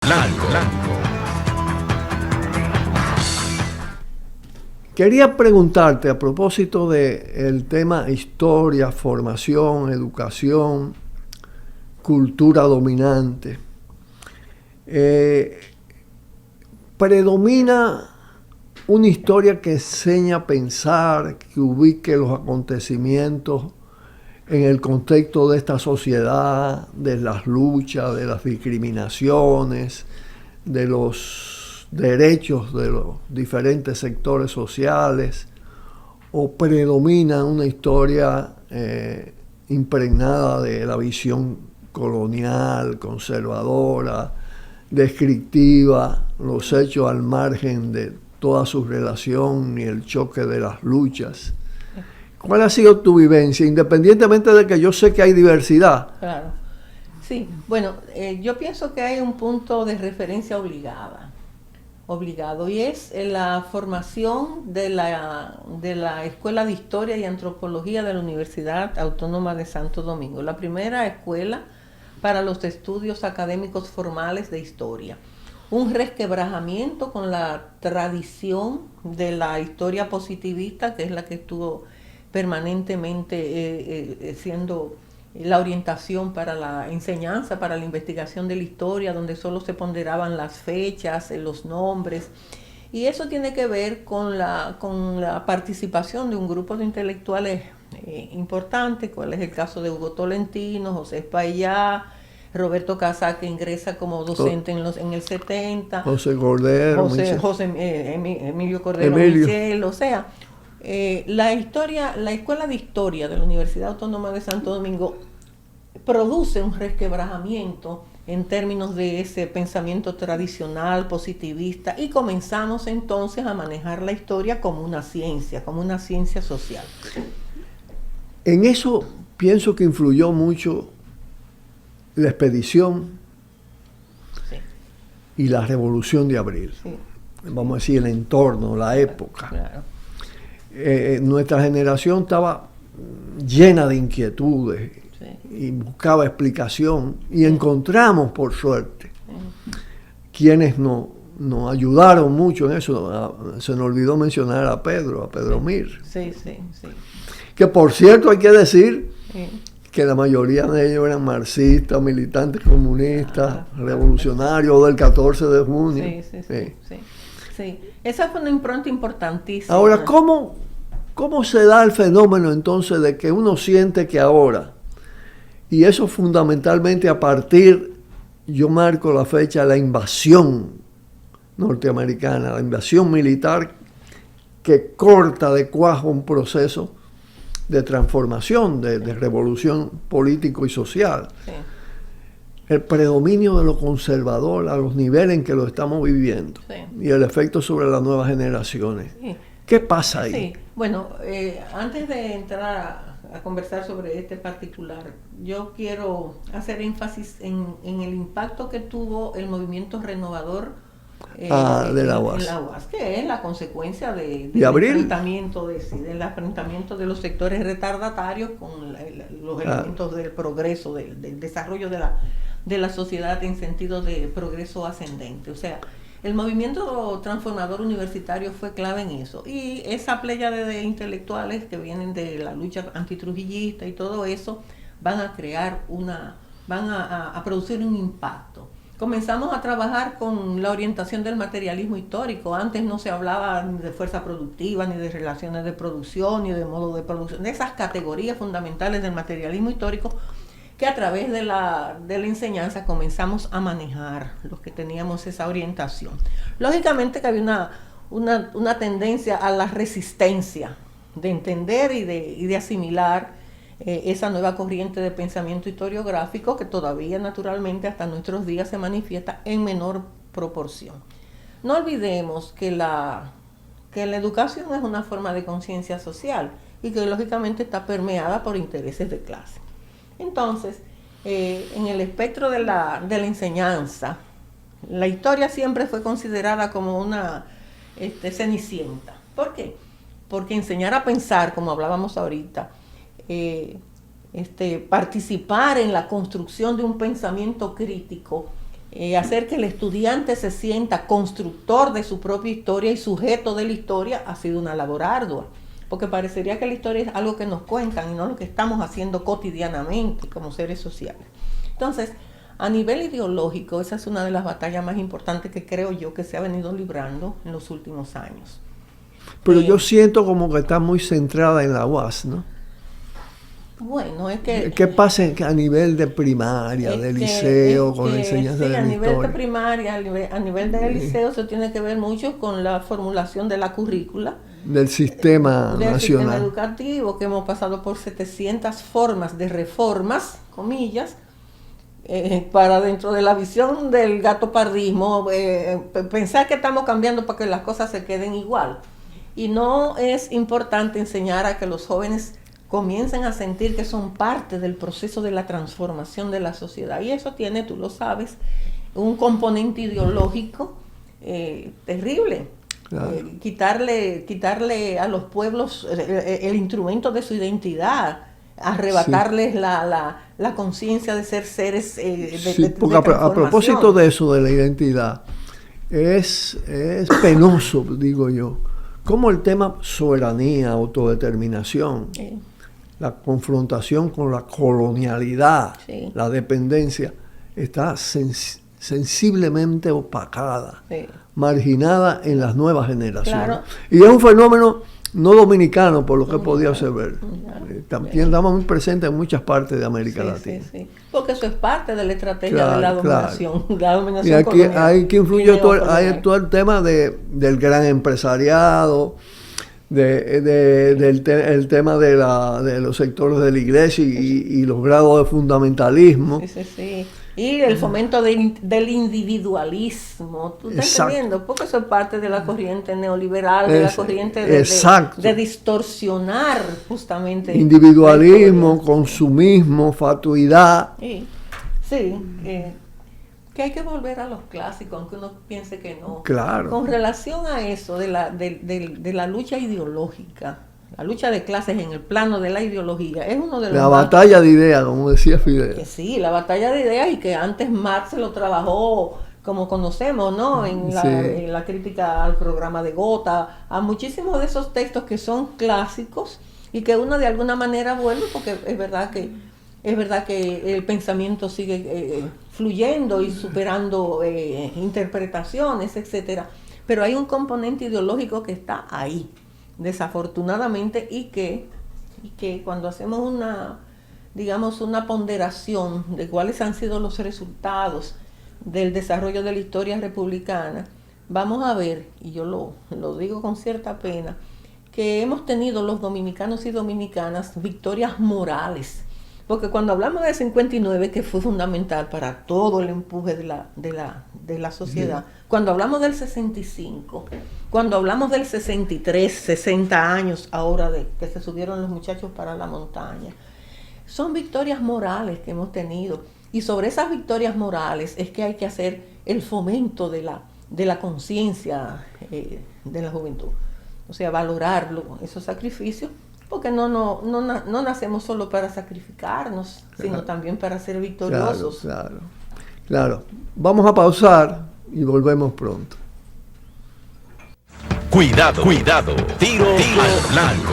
Blanco. Quería preguntarte a propósito del tema historia, formación, educación, cultura dominante. Predomina una historia que enseña a pensar, que ubique los acontecimientos en el contexto de esta sociedad, de las luchas, de las discriminaciones, de los derechos de los diferentes sectores sociales, o predomina una historia impregnada de la visión colonial, conservadora, descriptiva, los hechos al margen de toda su relación y el choque de las luchas. ¿Cuál ha sido tu vivencia, independientemente de que yo sé que hay diversidad? Claro. Sí, bueno, yo pienso que hay un punto de referencia obligado, y es la formación de la Escuela de Historia y Antropología de la Universidad Autónoma de Santo Domingo, la primera escuela para los estudios académicos formales de historia. Un resquebrajamiento con la tradición de la historia positivista, que es la que estuvo permanentemente siendo la orientación para la enseñanza, para la investigación de la historia, donde solo se ponderaban las fechas, los nombres. Y eso tiene que ver con la participación de un grupo de intelectuales importantes, cuál es el caso de Hugo Tolentino, José Espaillá, Roberto Casá, que ingresa como docente en el 70, José Cordero, Emilio Cordero Michel, o sea, la Escuela de Historia de la Universidad Autónoma de Santo Domingo produce un resquebrajamiento en términos de ese pensamiento tradicional, positivista, y comenzamos entonces a manejar la historia como una ciencia social. En eso pienso que influyó mucho la expedición, sí, y la Revolución de Abril. Sí. Vamos a decir, el entorno, la época. Claro. Nuestra generación estaba llena de inquietudes, sí, y buscaba explicación, y encontramos, por suerte, quienes nos ayudaron mucho en eso. Se nos olvidó mencionar a Pedro Mir. Sí. Que, por cierto, hay que decir que la mayoría de ellos eran marxistas, militantes comunistas, revolucionarios del 14 de junio. Sí. Esa fue una impronta importantísima. Ahora, ¿cómo se da el fenómeno entonces de que uno siente que ahora, y eso fundamentalmente a partir, yo marco la fecha, la invasión norteamericana, la invasión militar que corta de cuajo un proceso de transformación, de revolución político y social? Sí. El predominio de lo conservador a los niveles en que lo estamos viviendo, sí, y el efecto sobre las nuevas generaciones. Sí. ¿Qué pasa ahí? Sí, bueno, antes de entrar a conversar sobre este particular, yo quiero hacer énfasis en el impacto que tuvo el movimiento renovador de la UAS. En la UAS, que es la consecuencia del enfrentamiento de los sectores retardatarios con los elementos del progreso, del desarrollo de la sociedad en sentido de progreso ascendente. O sea, el movimiento transformador universitario fue clave en eso, y esa pléyade de intelectuales que vienen de la lucha antitrujillista y todo eso van a crear van a producir un impacto. Comenzamos a trabajar con la orientación del materialismo histórico. Antes no se hablaba ni de fuerza productiva, ni de relaciones de producción, ni de modo de producción, de esas categorías fundamentales del materialismo histórico que a través de la enseñanza comenzamos a manejar los que teníamos esa orientación. Lógicamente que había una tendencia a la resistencia de entender y de asimilar esa nueva corriente de pensamiento historiográfico que todavía naturalmente hasta nuestros días se manifiesta en menor proporción. No olvidemos que la educación es una forma de conciencia social y que lógicamente está permeada por intereses de clase. Entonces, en el espectro de la enseñanza, la historia siempre fue considerada como una cenicienta. ¿Por qué? Porque enseñar a pensar, como hablábamos ahorita, participar en la construcción de un pensamiento crítico hacer que el estudiante se sienta constructor de su propia historia y sujeto de la historia ha sido una labor ardua, porque parecería que la historia es algo que nos cuentan y no lo que estamos haciendo cotidianamente como seres sociales. Entonces, a nivel ideológico, esa es una de las batallas más importantes que creo yo que se ha venido librando en los últimos años. Pero yo siento como que está muy centrada en la UAS, ¿no? Bueno, es que... ¿Qué pasa a nivel de primaria, de liceo, con la enseñanza de la historia? Sí, a nivel de primaria, a nivel de liceo se tiene que ver mucho con la formulación de la currícula. Del sistema nacional. Del sistema educativo, que hemos pasado por 700 formas de reformas, comillas, para dentro de la visión del gatopardismo, pensar que estamos cambiando para que las cosas se queden igual. Y no es importante enseñar a que los jóvenes comiencen a sentir que son parte del proceso de la transformación de la sociedad. Y eso tiene, tú lo sabes, un componente ideológico terrible. Claro. Quitarle a los pueblos el instrumento de su identidad, arrebatarles la conciencia de ser seres porque a propósito de eso, de la identidad, es penoso, digo yo, como el tema soberanía, autodeterminación, la confrontación con la colonialidad, la dependencia, está sensiblemente opacada, marginada en las nuevas generaciones. Claro. Y es un fenómeno no dominicano, por lo que he podido ver. También estamos muy presentes en muchas partes de América Latina. Sí. Porque eso es parte de la estrategia de la dominación. Claro. La dominación y aquí influye todo el tema del gran empresariado, el tema de los sectores de la iglesia y los grados de fundamentalismo. Sí. Y el fomento del individualismo. ¿Tú estás entendiendo? Porque eso es parte de la corriente neoliberal, de la corriente de distorsionar justamente. Individualismo, consumismo, fatuidad. Sí. Que hay que volver a los clásicos, aunque uno piense que no. Claro. Con relación a eso de la lucha ideológica, la lucha de clases en el plano de la ideología, es uno de los... La batalla de ideas, como decía Fidel. Que sí, la batalla de ideas, y que antes Marx lo trabajó, como conocemos, ¿no? En la crítica al programa de Gotha, a muchísimos de esos textos que son clásicos y que uno de alguna manera vuelve, porque es verdad que el pensamiento sigue fluyendo y superando interpretaciones, etcétera. Pero hay un componente ideológico que está ahí, desafortunadamente, y que cuando hacemos una ponderación de cuáles han sido los resultados del desarrollo de la historia republicana, vamos a ver, y yo lo digo con cierta pena, que hemos tenido los dominicanos y dominicanas victorias morales. Porque cuando hablamos del 59, que fue fundamental para todo el empuje de la sociedad, cuando hablamos del 65, cuando hablamos del 63, 60 años ahora de que se subieron los muchachos para la montaña, son victorias morales que hemos tenido. Y sobre esas victorias morales es que hay que hacer el fomento de la conciencia de la juventud. O sea, valorar esos sacrificios, porque no nacemos solo para sacrificarnos, sino también para ser victoriosos. Claro. Vamos a pausar y volvemos pronto. Cuidado. Tiro al blanco.